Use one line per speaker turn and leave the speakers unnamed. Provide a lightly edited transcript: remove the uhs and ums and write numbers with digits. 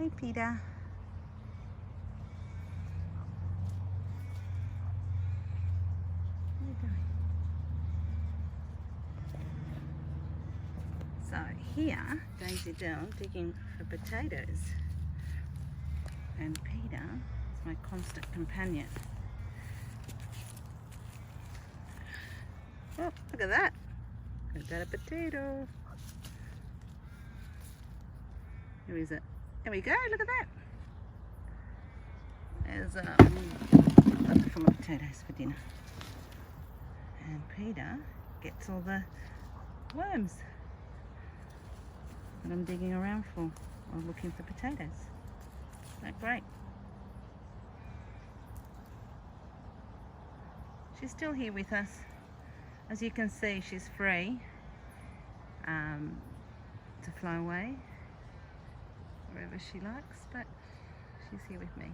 Hey, Peta. What are you doing? So here, Daisydell digging for potatoes, and Peta is my constant companion. Oh, look at that! I've got a potato. Where is it? There we go. Look at that. There's a bucket full of potatoes for dinner, and Peta gets all the worms that I'm digging around for while looking for potatoes. Isn't that great? She's still here with us. As you can see, she's free to fly away wherever she likes, but she's here with me.